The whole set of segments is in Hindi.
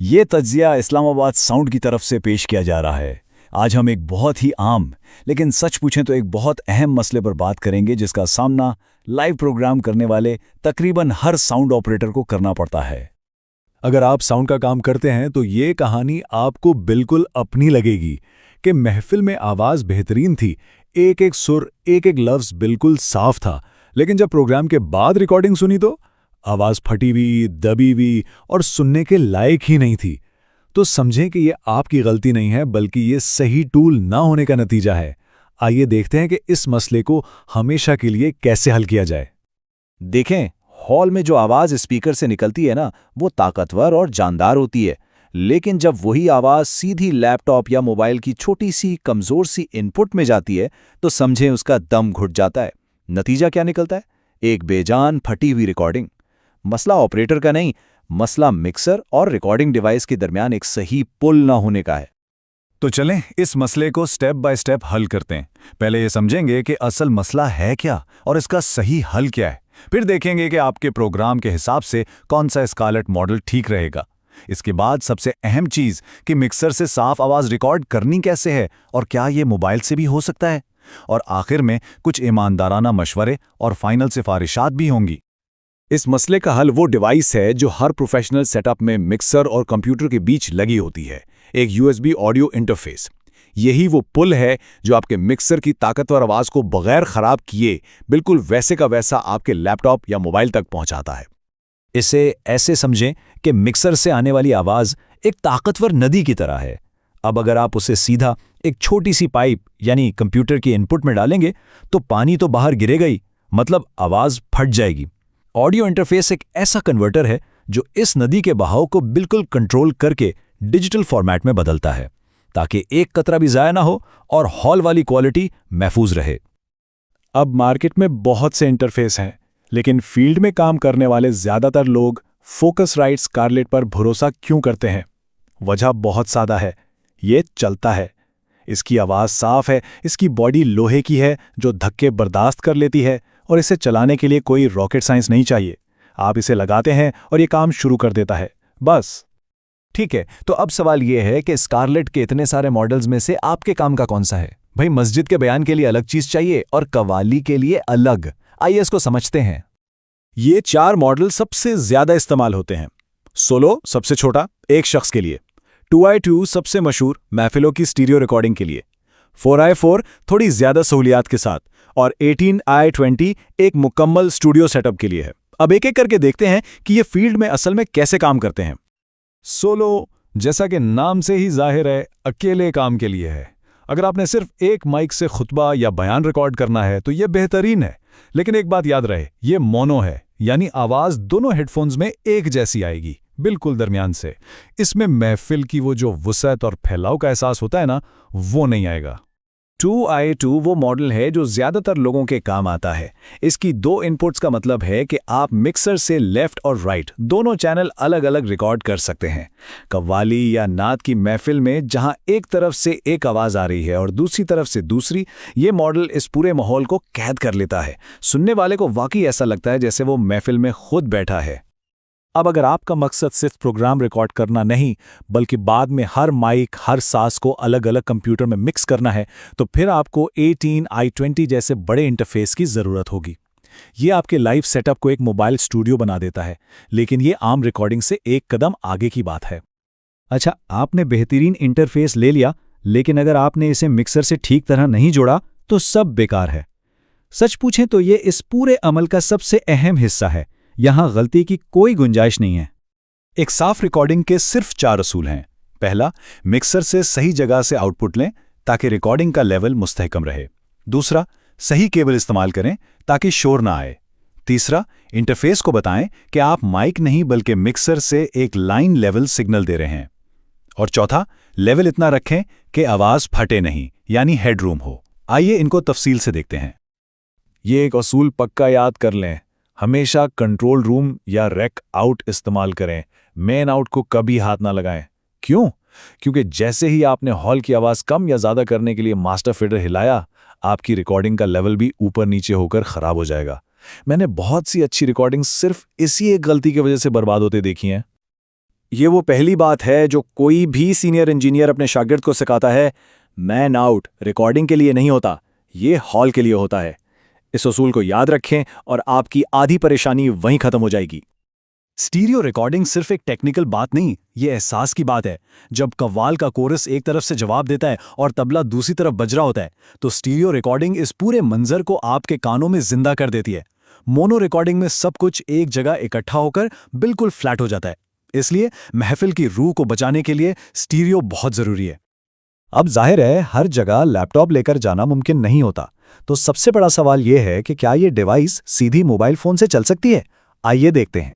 ये तज्जिया इस्लामाबाद साउंड की तरफ से पेश किया जा रहा है। आज हम एक बहुत ही आम लेकिन सच पूछें तो एक बहुत अहम मसले पर बात करेंगे जिसका सामना लाइव प्रोग्राम करने वाले तकरीबन हर साउंड ऑपरेटर को करना पड़ता है। अगर आप साउंड का काम करते हैं तो ये कहानी आपको बिल्कुल अपनी लगेगी कि महफिल में आवाज़ बेहतरीन थी, एक एक सुर, एक एक लफ्ज़ बिल्कुल साफ था, लेकिन जब प्रोग्राम के बाद रिकॉर्डिंग सुनी तो आवाज़ फटी हुई, दबी हुई और सुनने के लायक ही नहीं थी। तो समझें कि ये आपकी गलती नहीं है, बल्कि ये सही टूल ना होने का नतीजा है। आइए देखते हैं कि इस मसले को हमेशा के लिए कैसे हल किया जाए। देखें, हॉल में जो आवाज़ स्पीकर से निकलती है ना, वो ताकतवर और जानदार होती है। लेकिन जब वही आवाज़ सीधी लैपटॉप या मोबाइल की छोटी सी कमज़ोर सी इनपुट में जाती है तो समझें उसका दम घुट जाता है। नतीजा क्या निकलता है? एक बेजान फटी हुई रिकॉर्डिंग। मसला ऑपरेटर का नहीं, मसला मिक्सर और रिकॉर्डिंग डिवाइस के दरमियान एक सही पुल ना होने का है। तो चलें इस मसले को स्टेप बाय स्टेप हल करते हैं। पहले ये समझेंगे कि असल मसला है क्या और इसका सही हल क्या है। फिर देखेंगे कि आपके प्रोग्राम के हिसाब से कौन सा स्कारलेट मॉडल ठीक रहेगा। इसके बाद सबसे अहम चीज़ कि मिक्सर से साफ आवाज़ रिकॉर्ड करनी कैसे है और क्या ये मोबाइल से भी हो सकता है। और आखिर में कुछ ईमानदाराना मशवरे और फाइनल सिफारिशात भी होंगी। इस मसले का हल वो डिवाइस है जो हर प्रोफेशनल सेटअप में मिक्सर और कंप्यूटर के बीच लगी होती है, एक यूएसबी ऑडियो इंटरफेस। यही वो पुल है जो आपके मिक्सर की ताकतवर आवाज़ को बगैर खराब किए बिल्कुल वैसे का वैसा आपके लैपटॉप या मोबाइल तक पहुंचाता है। इसे ऐसे समझें कि मिक्सर से आने वाली आवाज़ एक ताकतवर नदी की तरह है। अब अगर आप उसे सीधा एक छोटी सी पाइप यानी कंप्यूटर की इनपुट में डालेंगे तो पानी तो बाहर गिरेगा ही, मतलब आवाज़ फट जाएगी। ऑडियो इंटरफेस एक ऐसा कन्वर्टर है जो इस नदी के बहाव को बिल्कुल कंट्रोल करके डिजिटल फॉर्मेट में बदलता है ताकि एक कतरा भी ज़ाया ना हो और हॉल वाली क्वालिटी महफूज रहे। अब मार्केट में बहुत से इंटरफेस हैं, लेकिन फील्ड में काम करने वाले ज़्यादातर लोग फोकसराइट स्कारलेट पर भरोसा क्यों करते हैं? वजह बहुत सादा है, ये चलता है। इसकी आवाज़ साफ है, इसकी बॉडी लोहे की है जो धक्के बर्दाश्त कर लेती है, और इसे चलाने के लिए कोई रॉकेट साइंस नहीं चाहिए। आप इसे लगाते हैं और ये काम शुरू कर देता है, बस। ठीक है, तो अब सवाल ये है कि स्कारलेट के इतने सारे मॉडल्स में से आपके काम का कौन सा है? भाई, मस्जिद के बयान के लिए अलग चीज़ चाहिए और कव्वाली के लिए अलग। आइए इसको समझते हैं। ये 4 मॉडल सबसे ज़्यादा इस्तेमाल होते हैं। सोलो सबसे छोटा, एक शख्स के लिए। 2i2 सबसे मशहूर महफिलों की स्टीरियो रिकॉर्डिंग के लिए। 4i4 थोड़ी ज़्यादा सहूलियात के साथ, और 18i20 एक मुकम्मल स्टूडियो सेटअप के लिए है। अब एक एक करके देखते हैं कि ये फील्ड में असल में कैसे काम करते हैं। सोलो, जैसा कि नाम से ही जाहिर है, अकेले काम के लिए है। अगर आपने सिर्फ एक माइक से खुतबा या बयान रिकॉर्ड करना है तो ये बेहतरीन है, लेकिन एक बात याद रहे, ये मोनो है, यानी आवाज़ दोनों हेडफोन्स में एक जैसी आएगी, बिल्कुल दरमियान से। इसमें महफिल की वो जो वुसअत और फैलाव का एहसास होता है ना, वो नहीं आएगा। 2i2 वो मॉडल है जो ज़्यादातर लोगों के काम आता है। इसकी 2 इनपुट्स का मतलब है कि आप मिक्सर से लेफ्ट और राइट दोनों चैनल अलग अलग रिकॉर्ड कर सकते हैं। कव्वाली या नात की महफिल में जहां एक तरफ से एक आवाज़ आ रही है और दूसरी तरफ से दूसरी, ये मॉडल इस पूरे माहौल को कैद कर लेता है। सुनने वाले को वाकई ऐसा लगता है जैसे वो महफिल में खुद बैठा है। अब अगर आपका मकसद सिर्फ प्रोग्राम रिकॉर्ड करना नहीं, बल्कि बाद में हर माइक, हर सांस को अलग अलग कंप्यूटर में मिक्स करना है, तो फिर आपको 18i20 जैसे बड़े इंटरफेस की ज़रूरत होगी। ये आपके लाइव सेटअप को एक मोबाइल स्टूडियो बना देता है, लेकिन ये आम रिकॉर्डिंग से एक कदम आगे की बात है। अच्छा, आपने बेहतरीन इंटरफेस ले लिया, लेकिन अगर आपने इसे मिक्सर से ठीक तरह नहीं जोड़ा तो सब बेकार है। सच पूछें तो ये इस पूरे अमल का सबसे अहम हिस्सा है। यहां गलती की कोई गुंजाइश नहीं है। एक साफ रिकॉर्डिंग के सिर्फ 4 असूल हैं। पहला, मिक्सर से सही जगह से आउटपुट लें ताकि रिकॉर्डिंग का लेवल मुस्तहकम रहे। दूसरा, सही केबल इस्तेमाल करें ताकि शोर ना आए। तीसरा, इंटरफेस को बताएं कि आप माइक नहीं बल्कि मिक्सर से एक लाइन लेवल सिग्नल दे रहे हैं। और चौथा, लेवल इतना रखें कि आवाज़ फटे नहीं, यानी हेडरूम हो। आइए इनको तफसील से देखते हैं। ये एक असूल पक्का याद कर लें, हमेशा कंट्रोल रूम या रैक आउट इस्तेमाल करें, मेन आउट को कभी हाथ ना लगाएं। क्यों? क्योंकि जैसे ही आपने हॉल की आवाज़ कम या ज़्यादा करने के लिए मास्टर फीडर हिलाया, आपकी रिकॉर्डिंग का लेवल भी ऊपर नीचे होकर ख़राब हो जाएगा। मैंने बहुत सी अच्छी रिकॉर्डिंग सिर्फ इसी एक गलती की वजह से बर्बाद होते देखी हैं। ये वो पहली बात है जो कोई भी सीनियर इंजीनियर अपने शागिर्द को सिखाता है। मैन आउट रिकॉर्डिंग के लिए नहीं होता, ये हॉल के लिए होता है। इस उसूल को याद रखें और आपकी आधी परेशानी वहीं खत्म हो जाएगी। स्टीरियो रिकॉर्डिंग सिर्फ एक टेक्निकल बात नहीं, ये एहसास की बात है। जब कव्वाल का कोरस एक तरफ से जवाब देता है और तबला दूसरी तरफ बज रहा होता है, तो स्टीरियो रिकॉर्डिंग इस पूरे मंजर को आपके कानों में जिंदा कर देती है। मोनो रिकॉर्डिंग में सब कुछ एक जगह इकट्ठा होकर बिल्कुल फ्लैट हो जाता है। इसलिए महफिल की रूह को बचाने के लिए स्टीरियो बहुत जरूरी है। अब जाहिर है हर जगह लैपटॉप लेकर जाना मुमकिन नहीं होता, तो सबसे बड़ा सवाल यह है कि क्या ये डिवाइस सीधी मोबाइल फोन से चल सकती है? आइए देखते हैं।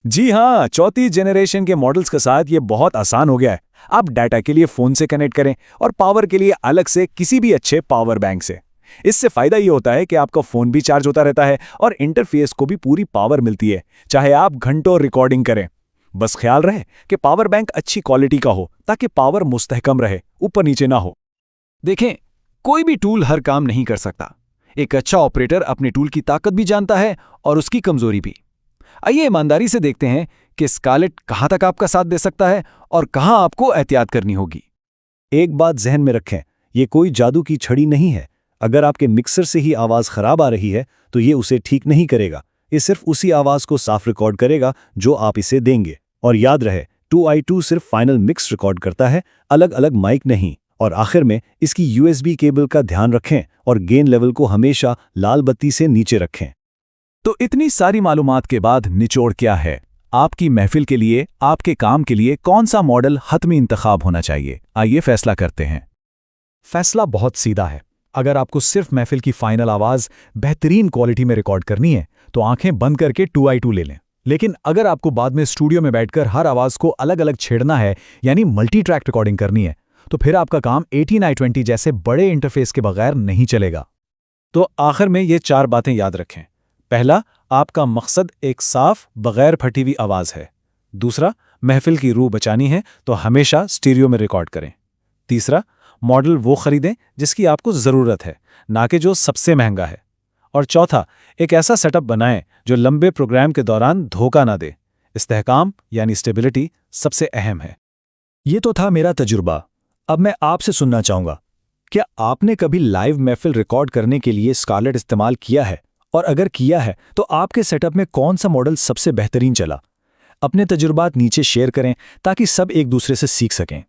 जी हाँ, चौथी जनरेशन के मॉडल्स के साथ ये बहुत आसान हो गया है। आप डाटा के लिए फोन से कनेक्ट करें और पावर के लिए अलग से किसी भी अच्छे पावर बैंक से। इससे फायदा ये होता है कि आपका फोन भी चार्ज होता रहता है और इंटरफेस को भी पूरी पावर मिलती है, चाहे आप घंटों रिकॉर्डिंग करें। बस ख्याल रहे कि पावर बैंक अच्छी क्वालिटी का हो ताकि पावर मुस्तहकम रहे, ऊपर नीचे ना हो। देखें, कोई भी टूल हर काम नहीं कर सकता। एक अच्छा ऑपरेटर अपने टूल की ताकत भी जानता है और उसकी कमजोरी भी। आइए ईमानदारी से देखते हैं कि स्कारलेट कहां तक आपका साथ दे सकता है और कहां आपको एहतियात करनी होगी। एक बात जहन में रखें, ये कोई जादू की छड़ी नहीं है। अगर आपके मिक्सर से ही आवाज़ खराब आ रही है तो ये उसे ठीक नहीं करेगा। ये सिर्फ उसी आवाज़ को साफ रिकॉर्ड करेगा जो आप इसे देंगे। और याद रहे, 2i2 सिर्फ फाइनल मिक्स रिकॉर्ड करता है, अलग अलग माइक नहीं। और आखिर में इसकी USB केबल का ध्यान रखें और गेन लेवल को हमेशा लाल बत्ती से नीचे रखें। तो इतनी सारी मालूमात के बाद निचोड़ क्या है? आपकी महफिल के लिए, आपके काम के लिए कौन सा मॉडल हतमी इंतखाब होना चाहिए? आइए फैसला करते हैं। फैसला बहुत सीधा है। अगर आपको सिर्फ महफिल की फाइनल आवाज़ बेहतरीन क्वालिटी में रिकॉर्ड करनी है तो आंखें बंद करके 2i2 ले लें। लेकिन अगर आपको बाद में स्टूडियो में बैठकर हर आवाज़ को अलग अलग छेड़ना है, यानी मल्टी ट्रैक रिकॉर्डिंग करनी है, तो फिर आपका काम 18i20 जैसे बड़े इंटरफेस के बगैर नहीं चलेगा। तो आखिर में ये 4 बातें याद रखें। पहला, आपका मकसद एक साफ बगैर फटी हुई आवाज़ है। दूसरा, महफिल की रूह बचानी है तो हमेशा स्टीरियो में रिकॉर्ड करें। तीसरा, मॉडल वो खरीदें जिसकी आपको ज़रूरत है, ना कि जो सबसे महंगा है। और चौथा, एक ऐसा सेटअप बनाएं जो लंबे प्रोग्राम के दौरान धोखा ना दे। इस्तेहकाम यानी स्टेबिलिटी सबसे अहम है। ये तो था मेरा तजुर्बा। अब मैं आपसे सुनना चाहूँगा, क्या आपने कभी लाइव महफिल रिकॉर्ड करने के लिए स्कारलेट इस्तेमाल किया है? और अगर किया है तो आपके सेटअप में कौन सा मॉडल सबसे बेहतरीन चला? अपने तजुर्बात नीचे शेयर करें ताकि सब एक दूसरे से सीख सकें।